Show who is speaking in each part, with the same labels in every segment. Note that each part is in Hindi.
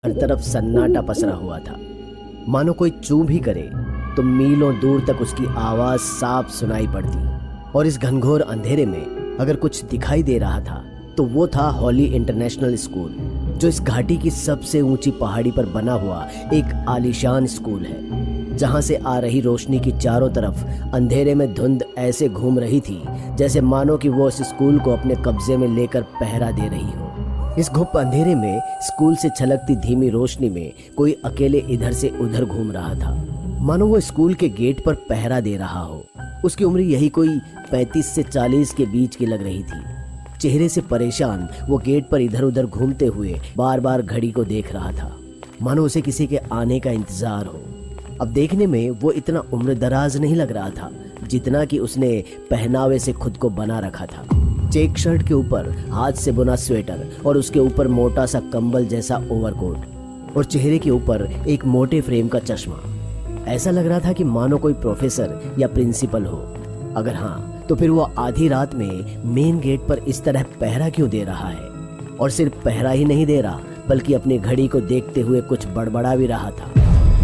Speaker 1: हर तरफ सन्नाटा पसरा हुआ था, मानो कोई चू भी करे तो मीलों दूर तक उसकी आवाज साफ सुनाई पड़ती। और इस घनघोर अंधेरे में अगर कुछ दिखाई दे रहा था तो वो था हॉली इंटरनेशनल स्कूल, जो इस घाटी की सबसे ऊंची पहाड़ी पर बना हुआ एक आलीशान स्कूल है, जहां से आ रही रोशनी की चारों तरफ अंधेरे में धुंध ऐसे घूम रही थी जैसे मानो कि वो इस स्कूल को अपने कब्जे में लेकर पहरा दे रही हो। इस घुप अंधेरे में स्कूल से छलकती धीमी रोशनी में कोई अकेले इधर से उधर घूम रहा था, मानो वो स्कूल के गेट पर पहरा दे रहा हो। उसकी उम्र यही कोई 35 से 40 के बीच की लग रही थी। चेहरे से परेशान वो गेट पर इधर उधर घूमते हुए बार बार घड़ी को देख रहा था, मानो उसे किसी के आने का इंतजार हो। अब देखने में वो इतना उम्रदराज नहीं लग रहा था जितना कि उसने पहनावे से खुद को बना रखा था। चेक शर्ट के ऊपर हाथ से बुना स्वेटर और उसके ऊपर मोटा सा कंबल जैसा ओवरकोट और चेहरे के ऊपर एक मोटे फ्रेम का चश्मा। ऐसा लग रहा था कि मानो कोई प्रोफेसर या प्रिंसिपल हो। अगर हाँ तो फिर वो आधी रात में मेन गेट पर इस तरह पहरा क्यों दे रहा है? और सिर्फ पहरा ही नहीं दे रहा बल्कि अपनी घड़ी को देखते हुए कुछ बड़बड़ा भी रहा था।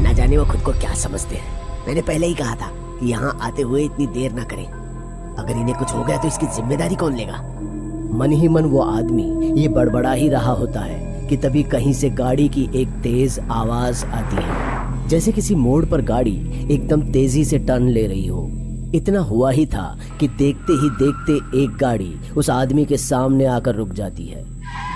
Speaker 2: न जाने वो खुद को क्या समझते हैं। मैंने पहले ही कहा था कि यहाँ आते हुए इतनी देर ना करें। अगर इन्हें कुछ हो गया तो इसकी जिम्मेदारी कौन लेगा?
Speaker 1: मन ही मन वो आदमी ये बड़बड़ा ही रहा होता है कि तभी कहीं से गाड़ी की एक तेज आवाज आती है, जैसे किसी मोड़ पर गाड़ी एकदम तेजी से टर्न ले रही हो। इतना हुआ ही था कि देखते ही देखते एक गाड़ी उस आदमी के सामने आकर रुक जाती है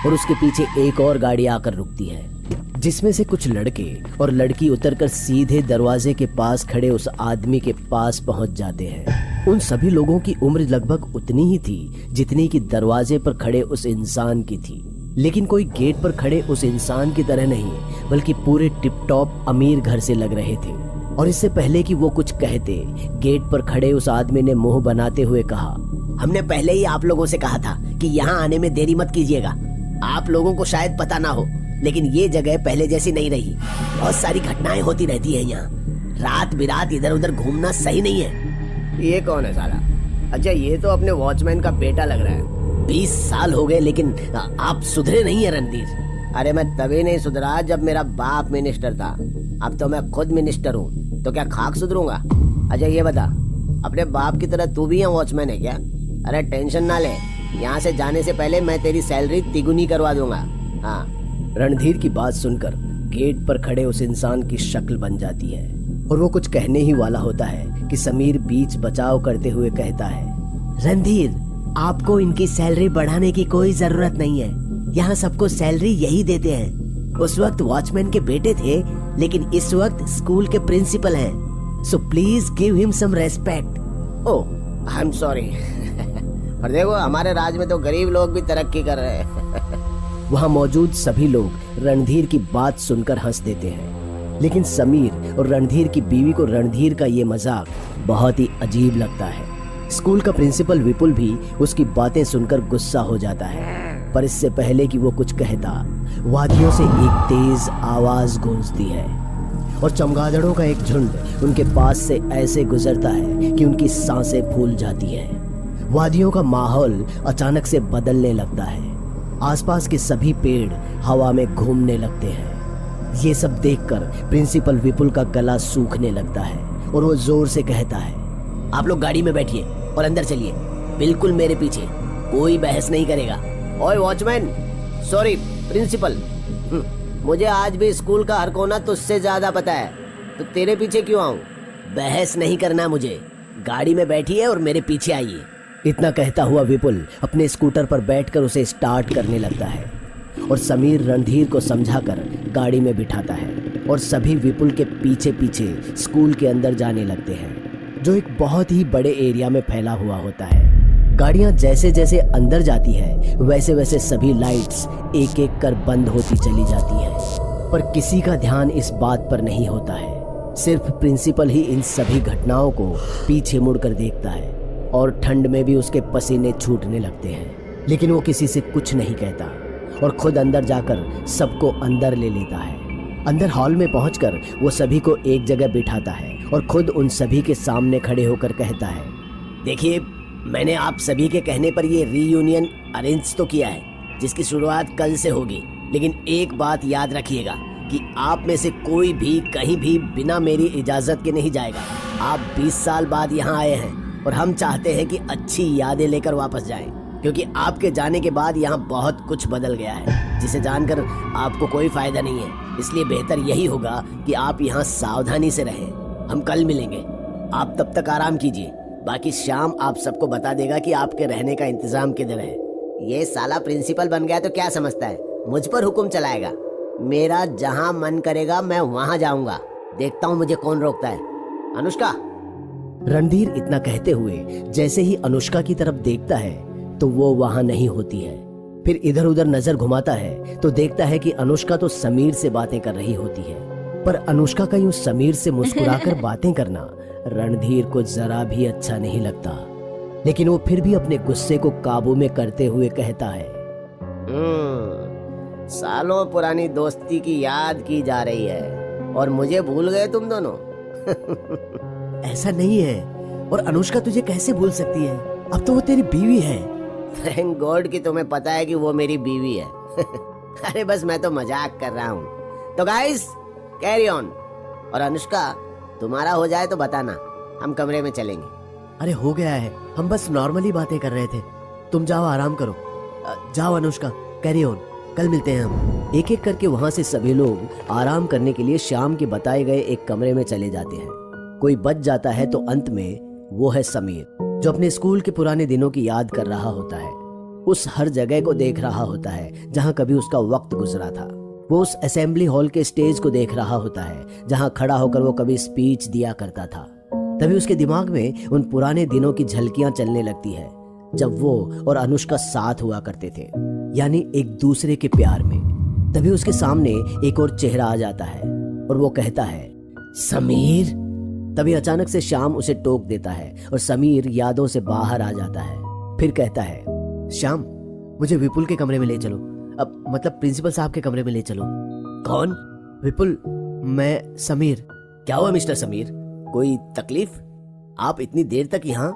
Speaker 1: और उसके पीछे एक और गाड़ी आकर रुकती है, जिसमें से कुछ लड़के और लड़की उतरकर सीधे दरवाजे के पास खड़े उस आदमी के पास पहुंच जाते हैं। उन सभी लोगों की उम्र लगभग उतनी ही थी जितनी कि दरवाजे पर खड़े उस इंसान की थी, लेकिन कोई गेट पर खड़े उस इंसान की तरह नहीं बल्कि पूरे टिप टॉप अमीर घर से लग रहे थे। और इससे पहले कि वो कुछ कहते, गेट पर खड़े उस आदमी ने मुंह बनाते हुए कहा,
Speaker 2: हमने पहले ही आप लोगों से कहा था कि यहाँ आने में देरी मत कीजिएगा। आप लोगों को शायद पता ना हो, लेकिन ये जगह पहले जैसी नहीं रही। बहुत सारी घटनाएं होती रहती है यहाँ। रात बिरात इधर उधर घूमना सही नहीं है।
Speaker 1: ये कौन है साला? अच्छा, ये तो अपने वॉचमैन का बेटा लग रहा है।
Speaker 2: 20 साल हो गए लेकिन आप सुधरे नहीं है रणधीर।
Speaker 1: अरे मैं तभी नहीं सुधरा जब मेरा बाप मिनिस्टर था। अब तो मैं खुद मिनिस्टर हूँ, तो क्या खाक सुधरूंगा? अच्छा ये बता, अपने बाप की तरह तू भी यहाँ वॉचमैन है क्या? अरे टेंशन ना ले, यहाँ से जाने से पहले मैं तेरी सैलरी तिगुनी करवा दूंगा। हाँ। रणधीर की बात सुनकर गेट पर खड़े उस इंसान की शक्ल बन जाती है और वो कुछ कहने ही वाला होता है कि समीर बीच बचाव करते हुए कहता है,
Speaker 2: रणधीर, आपको इनकी सैलरी बढ़ाने की कोई जरूरत नहीं है। यहाँ सबको सैलरी यही देते हैं। उस वक्त वॉचमैन के बेटे थे, लेकिन इस वक्त स्कूल के प्रिंसिपल हैं। So please give him some respect.
Speaker 1: Oh, I am sorry. पर देखो, हमारे राज्य में तो गरीब लोग भी तरक्की कर रहे हैं। वहाँ मौजूद सभी लोग रणधीर की बात सुनकर हंस देते हैं, लेकिन समीर और रणधीर की बीवी को रणधीर का ये मजाक बहुत ही अजीब लगता है। स्कूल का प्रिंसिपल विपुल भी उसकी बातें सुनकर गुस्सा हो जाता है, पर इससे पहले कि वो कुछ कहता, वादियों से एक तेज आवाज गूंजती है और चमगादड़ों का एक झुंड उनके पास से ऐसे गुजरता है कि उनकी सांसें फूल जाती है। वादियों का माहौल अचानक से बदलने लगता है। आसपास के सभी पेड़ हवा में घूमने लगते हैं। ये सब देखकर प्रिंसिपल विपुल का गला सूखने लगता है और वो जोर से कहता है,
Speaker 2: आप लोग गाड़ी में बैठिए और अंदर चलिए, बिल्कुल मेरे पीछे। कोई बहस नहीं करेगा।
Speaker 1: ओए वॉचमैन, सॉरी प्रिंसिपल, मुझे आज भी स्कूल का हर कोना तुझसे ज्यादा पता है, तो तेरे पीछे क्यों आऊं?
Speaker 2: बहस नहीं करना मुझे। गाड़ी में बैठिए और मेरे पीछे आइए।
Speaker 1: इतना कहता हुआ विपुल अपने स्कूटर पर बैठकर उसे स्टार्ट करने लगता है और समीर रणधीर को समझाकर गाड़ी में बिठाता है और सभी विपुल के पीछे पीछे स्कूल के अंदर जाने लगते हैं, जो एक बहुत ही बड़े एरिया में फैला हुआ होता है। गाड़ियां जैसे जैसे अंदर जाती है वैसे वैसे सभी लाइट्स एक एक कर बंद होती चली जाती हैं, पर किसी का ध्यान इस बात पर नहीं होता है। सिर्फ प्रिंसिपल ही इन सभी घटनाओं को पीछे मुड़कर देखता है और ठंड में भी उसके पसीने छूटने लगते हैं, लेकिन वो किसी से कुछ नहीं कहता और खुद अंदर जाकर सबको अंदर ले लेता है। अंदर हॉल में पहुंचकर वो सभी को एक जगह बिठाता है और खुद उन सभी के सामने खड़े होकर कहता है,
Speaker 2: देखिए, मैंने आप सभी के कहने पर ये रीयूनियन अरेंज तो किया है, जिसकी शुरुआत कल से होगी, लेकिन एक बात याद रखिएगा,
Speaker 1: कि आप में से कोई भी कहीं भी बिना मेरी इजाजत के नहीं जाएगा। आप 20 साल बाद यहाँ आए हैं और हम चाहते हैं कि अच्छी यादें लेकर वापस जाएं, क्योंकि आपके जाने के बाद यहाँ बहुत कुछ बदल गया है जिसे जानकर आपको कोई फायदा नहीं है। इसलिए बेहतर यही होगा कि आप यहाँ सावधानी से रहें। हम कल मिलेंगे, आप तब तक आराम कीजिए। बाकी शाम आप सबको बता देगा कि आपके रहने का इंतजाम किधर है। ये साला प्रिंसिपल बन गया तो क्या समझता है, मुझ पर हुक्म चलाएगा। मेरा जहां मन करेगा मैं वहां जाऊंगा, देखता हूं मुझे कौन रोकता है। अनुष्का।
Speaker 2: रणधीर इतना कहते हुए जैसे ही अनुष्का की तरफ देखता है तो वो वहां नहीं होती है। फिर इधर उधर नजर घुमाता है तो देखता है कि अनुष्का तो समीर से बातें कर रही होती है, पर अनुष्का का यूं समीर से मुस्कुराकर बातें करना रणधीर को जरा भी अच्छा नहीं लगता। लेकिन वो फिर भी अपने गुस्से को काबू में करते हुए कहता है,
Speaker 1: सालों पुरानी दोस्ती की याद की जा रही है और मुझे भूल गए तुम दोनों।
Speaker 2: ऐसा नहीं है, और अनुष्का तुझे कैसे भूल सकती है, अब तो वो तेरी बीवी है।
Speaker 1: थैंक गॉड कि तुम्हें पता है कि वो मेरी बीवी है। अरे बस मैं तो मजाक कर रहा हूँ। तो गाइस कैरी ऑन। और अनुष्का तुम्हारा हो जाए तो बताना, हम कमरे में चलेंगे।
Speaker 2: अरे हो गया है, हम बस नॉर्मली बातें कर रहे थे, तुम जाओ आराम करो। जाओ अनुष्का, कैरी ऑन, कल मिलते हैं हम। एक एक करके वहां से सभी लोग आराम करने के लिए शाम के बताए गए एक कमरे में चले जाते हैं। कोई बच जाता है तो अंत में वो है समीर, जो अपने स्कूल के पुराने दिनों की याद कर रहा होता है। उस हर जगह को देख रहा होता है जहां कभी उसका वक्त गुजरा था। वो उस असेंबली हॉल के स्टेज को देख रहा होता है जहां खड़ा होकर वो कभी स्पीच दिया करता था। तभी उसके दिमाग में उन पुराने दिनों की झलकियां चलने लगती है जब वो और अनुष्का साथ हुआ करते थे, यानी एक दूसरे के प्यार में। तभी उसके सामने एक और चेहरा आ जाता है और वो कहता है, समीर। तभी अचानक से श्याम उसे टोक देता है और समीर यादों से बाहर आ जाता है। फिर कहता है, श्याम मुझे विपुल के कमरे में ले चलो, अब मतलब प्रिंसिपल साहब के कमरे में ले चलो।
Speaker 1: कौन?
Speaker 2: विपुल, मैं समीर।
Speaker 1: क्या हुआ मिस्टर समीर, कोई तकलीफ? आप इतनी देर तक यहाँ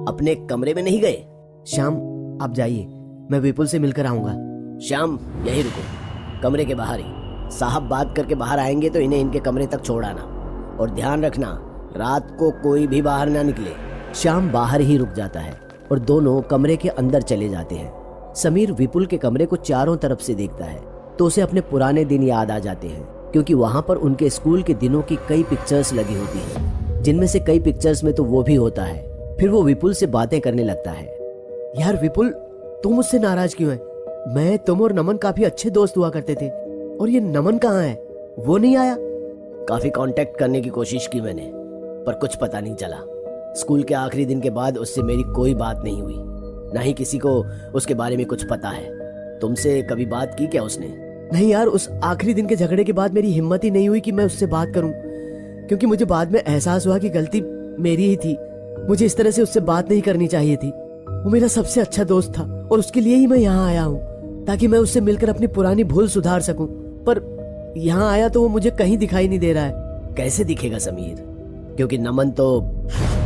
Speaker 1: अपने कमरे में नहीं गए?
Speaker 2: श्याम आप जाइए, मैं विपुल से मिलकर आऊंगा।
Speaker 1: श्याम यही रुको, कमरे के बाहर ही। साहब बात करके बाहर आएंगे तो इन्हें इनके कमरे तक छोड़ आना, और ध्यान रखना रात को कोई भी बाहर ना निकले।
Speaker 2: श्याम बाहर ही रुक जाता है और दोनों कमरे के अंदर चले जाते हैं। समीर विपुल के कमरे को चारों तरफ से देखता है तो उसे अपने पुराने दिन याद आ जाते हैं, क्योंकि वहां पर उनके स्कूल के दिनों की कई पिक्चर्स लगी होती हैं, जिनमें से कई पिक्चर्स में तो वो भी होता है। फिर वो विपुल से बातें करने लगता है, यार विपुल तुम मुझसे नाराज क्यों है? मैं, तुम और नमन काफी अच्छे दोस्त हुआ करते थे, और ये नमन कहाँ है? वो नहीं आया?
Speaker 1: काफी कांटेक्ट करने की कोशिश की मैंने, पर कुछ पता नहीं चला। स्कूल के आखिरी दिन के बाद उससे मेरी कोई बात नहीं हुई, ना ही किसी को उसके बारे में कुछ पता है। तुमसे कभी बात की क्या उसने?
Speaker 2: नहीं यार, उस आखिरी दिन के झगड़े के बाद मेरी हिम्मत ही नहीं हुई कि मैं उससे बात करूं, क्योंकि मुझे बाद में एहसास हुआ कि गलती मेरी ही थी। मुझे इस तरह से उससे बात नहीं करनी चाहिए थी। वो मेरा सबसे अच्छा दोस्त था और उसके लिए ही मैं यहाँ आया हूँ, ताकि मैं उससे मिलकर अपनी पुरानी भूल सुधार सकूं। पर यहाँ आया तो वो मुझे कहीं दिखाई नहीं दे रहा है।
Speaker 1: कैसे दिखेगा समीर, क्योंकि नमन तो।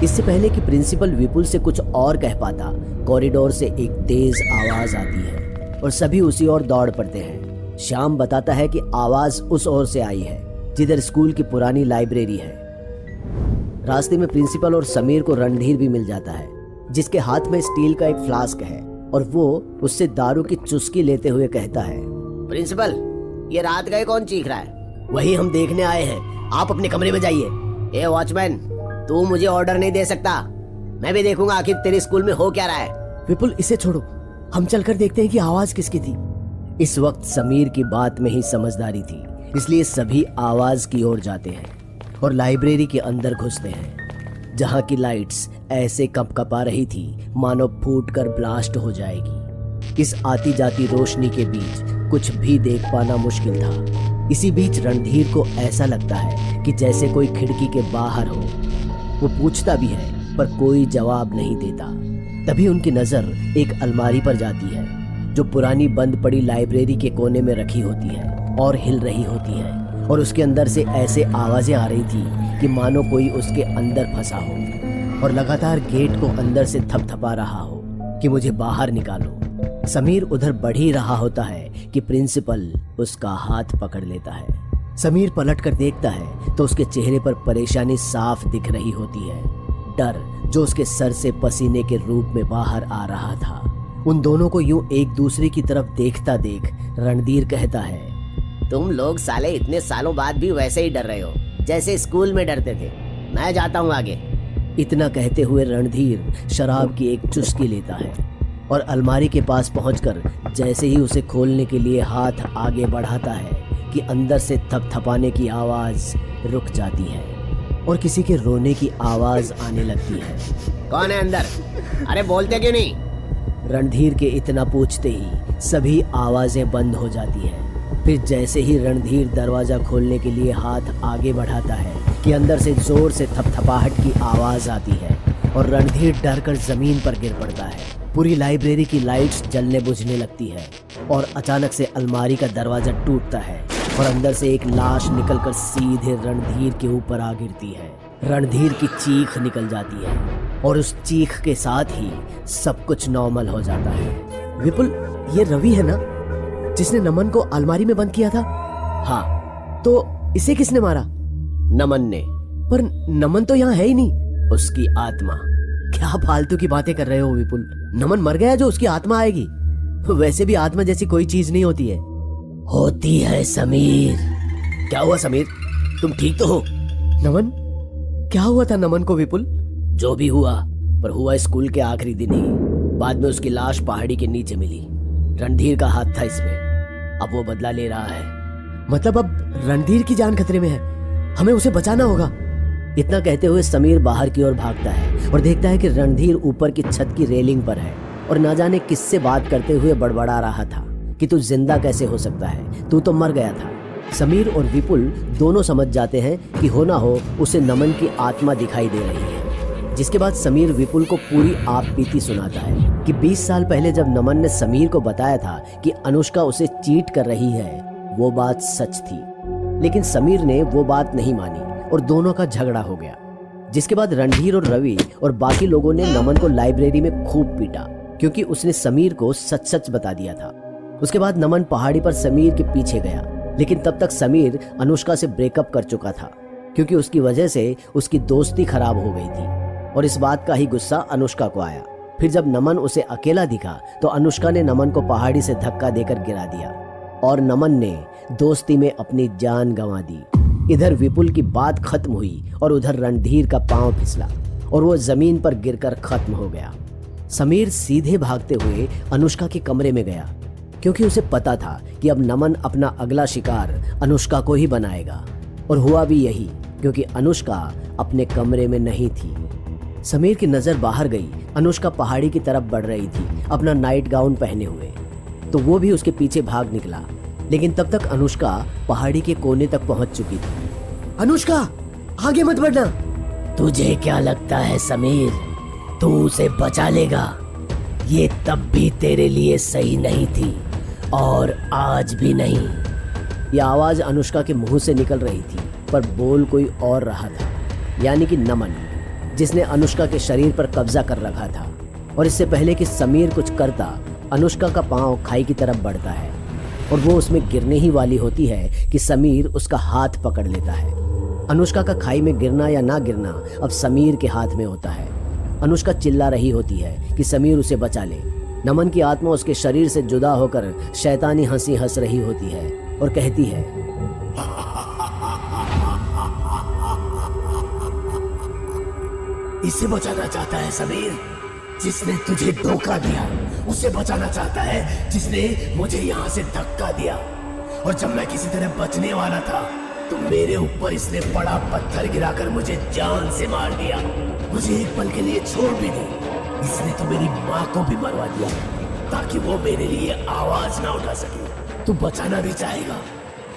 Speaker 2: इससे पहले कि प्रिंसिपल विपुल से कुछ और कह पाता, कॉरिडोर से एक तेज आवाज आती है और सभी उसी ओर दौड़ पड़ते हैं। श्याम बताता है कि आवाज उस ओर से आई है जिधर स्कूल की पुरानी लाइब्रेरी है। रास्ते में प्रिंसिपल और समीर को रणधीर भी मिल जाता है, जिसके हाथ में स्टील का एक फ्लास्क है, और वो उससे दारू की चुस्की लेते हुए कहता है,
Speaker 1: प्रिंसिपल ये रात गए कौन चीख रहा है? वही हम देखने आए हैं, आप अपने कमरे में जाइए। ए वॉचमैन, तू मुझे ऑर्डर नहीं दे सकता, मैं भी देखूंगा आखिर तेरे स्कूल में हो क्या रहा है।
Speaker 2: विपुल इसे छोड़ो, हम चलकर देखते हैं कि आवाज किसकी थी।
Speaker 1: इस वक्त समीर की बात में ही समझदारी थी, इसलिए सभी आवाज की ओर जाते हैं और लाइब्रेरी के अंदर घुसते हैं, जहां की लाइट्स ऐसे कंपकपा रही थी मानो फूटकर ब्लास्ट हो जाएगी। इस आती जाती रोशनी के बीच कुछ भी देख पाना मुश्किल था। इसी बीच रणधीर को ऐसा लगता है कि जैसे कोई खिड़की के बाहर हो। वो पूछता भी है पर कोई जवाब नहीं देता। तभी उनकी नजर एक अलमारी पर जाती है जो पुरानी बंद पड़ी लाइब्रेरी के कोने में रखी होती है और हिल रही होती है, और उसके अंदर से ऐसे आवाजें आ रही थी कि मानो कोई उसके अंदर फंसा हो और लगातार गेट को अंदर से थपथपा रहा हो कि मुझे बाहर निकालो। समीर उधर बढ़ ही रहा होता है कि प्रिंसिपल उसका हाथ पकड़ लेता है समीर पलट कर देखता है तो उसके चेहरे पर परेशानी साफ दिख रही होती है। डर जो उसके सर से पसीने के रूप में बाहर आ रहा था। उन दोनों को यूं एक दूसरे की तरफ देखता देख रणधीर कहता है,
Speaker 2: तुम लोग साले इतने सालों बाद भी वैसे ही डर रहे हो जैसे स्कूल में डरते थे। मैं जाता हूँ आगे।
Speaker 1: इतना कहते हुए रणधीर शराब की एक चुस्की लेता है और अलमारी के पास पहुंचकर जैसे ही उसे खोलने के लिए हाथ आगे बढ़ाता है कि अंदर से थपथपाने की आवाज रुक जाती है और किसी के रोने की आवाज आने लगती है।
Speaker 2: कौन है अंदर? अरे बोलते क्यों नहीं?
Speaker 1: रणधीर के इतना पूछते ही सभी आवाजें बंद हो जाती हैं। फिर जैसे ही रणधीर दरवाजा खोलने के लिए हाथ आगे बढ़ाता है कि अंदर से जोर से थपथपाहट की आवाज आती है और रणधीर डर कर जमीन पर गिर पड़ता है। पूरी लाइब्रेरी की लाइट्स जलने बुझने लगती है और अचानक से अलमारी का दरवाजा टूटता है और अंदर से एक लाश निकलकर सीधे रणधीर के ऊपर आ गिरती है। रणधीर की चीख निकल जाती है और उस चीख के साथ ही सब कुछ नॉर्मल हो जाता है। विपुल, ये रवि है ना जिसने नमन को अलमारी में बंद किया था?
Speaker 2: हाँ।
Speaker 1: तो इसे किसने मारा?
Speaker 2: नमन ने।
Speaker 1: पर नमन तो यहाँ है ही नहीं।
Speaker 2: उसकी आत्मा।
Speaker 1: क्या फालतू की बातें कर रहे हो विपुल? नमन मर गया जो उसकी आत्मा आएगी? वैसे भी आत्मा जैसी कोई चीज नहीं होती है।
Speaker 2: होती है समीर।
Speaker 1: क्या हुआ समीर? तुम ठीक तो हो? नमन, क्या हुआ था नमन को विपुल?
Speaker 2: जो भी हुआ, पर हुआ स्कूल के आखिरी दिन ही। बाद में उसकी लाश पहाड़ी के नीचे मिली। रणधीर का हाथ था इसमें। अब वो बदला ले रहा है।
Speaker 1: मतलब अब रणधीर की जान खतरे में है, हमें उसे बचाना होगा।
Speaker 2: इतना कहते हुए समीर बाहर की ओर भागता है और देखता है कि रणधीर ऊपर की छत की रेलिंग पर है और ना जाने किससे बात करते हुए बड़बड़ा रहा था कि तू जिंदा कैसे हो सकता है, तू तो मर गया था। समीर और विपुल दोनों समझ जाते हैं कि हो ना हो उसे नमन की आत्मा दिखाई दे रही है। जिसके बाद समीर विपुल को पूरी आप बीती सुनाता है कि 20 साल पहले जब नमन ने समीर को बताया था कि अनुष्का उसे चीट कर रही है, वो बात सच थी। लेकिन समीर ने वो बात नहीं मानी और दोनों का झगड़ा हो गया। जिसके बाद रणधीर और रवि और बाकी लोगों ने नमन को लाइब्रेरी में खूब पीटा क्योंकि उसने समीर को सच सच बता दिया था। उसके बाद नमन पहाड़ी पर समीर के पीछे गया, लेकिन तब तक समीर अनुष्का से ब्रेकअप कर चुका था क्योंकि उसकी वजह से उसकी दोस्ती खराब हो गई थी और इस बात का ही गुस्सा अनुष्का को आया। फिर जब नमन उसे अकेला दिखा तो अनुष्का ने नमन को पहाड़ी से धक्का देकर गिरा दिया और नमन ने दोस्ती में अपनी जान गंवा दी। इधर विपुल की बात खत्म हुई और उधर रणधीर का पांव फिसला और वो जमीन पर गिरकर खत्म हो गया। समीर सीधे भागते हुए अनुष्का के कमरे में गया क्योंकि उसे पता था कि अब नमन अपना अगला शिकार अनुष्का को ही बनाएगा। और हुआ भी यही क्योंकि अनुष्का अपने कमरे में नहीं थी। समीर की नजर बाहर गई। अनुष्का पहाड़ी की तरफ बढ़ रही थी अपना नाइट गाउन पहने हुए, तो वो भी उसके पीछे भाग निकला। लेकिन तब तक अनुष्का पहाड़ी के कोने तक पहुंच चुकी थी। अनुष्का, आगे मत बढ़ना। तुझे क्या लगता है समीर, तू उसे बचा लेगा? ये तब भी तेरे लिए सही नहीं थी और आज भी नहीं।
Speaker 1: यह आवाज अनुष्का के मुंह से निकल रही थी, पर बोल कोई और रहा था, यानी कि नमन, जिसने अनुष्का के शरीर पर कब्जा कर रखा था। और इससे पहले कि समीर कुछ करता, अनुष्का का पांव खाई की तरफ बढ़ता है और वो उसमें गिरने ही वाली होती है कि समीर उसका हाथ पकड़ लेता है। अनुष्का का खाई में गिरना या ना गिरना अब समीर के हाथ में होता है। अनुष्का चिल्ला रही होती है कि समीर उसे बचा ले। नमन की आत्मा उसके शरीर से जुदा होकर शैतानी हंसी हंस रही होती है और कहती है,
Speaker 2: इसे बचाना चाहता है समीर, जिसने तुझे धोखा दिया। उसे बचाना चाहता है जिसने मुझे यहाँ से धक्का दिया। और जब मैं किसी तरह बचने वाला था तो मेरे ऊपर इसने बड़ा पत्थर गिराकर मुझे जान से मार दिया। मुझे एक पल के लिए छोड़ भी दी। इसने तो मेरी माँ को भी मरवा दिया ताकि वो मेरे लिए आवाज ना उठा सके। तू बचाना भी चाहेगा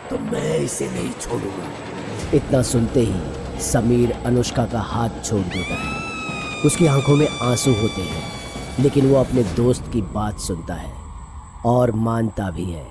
Speaker 2: तो मैं इसे नहीं छोड़ूंगा।
Speaker 1: इतना सुनते ही समीर अनुष्का का हाथ छोड़ देता है। उसकी आंखों में आंसू होते हैं, लेकिन वो अपने दोस्त की बात सुनता है और मानता भी है।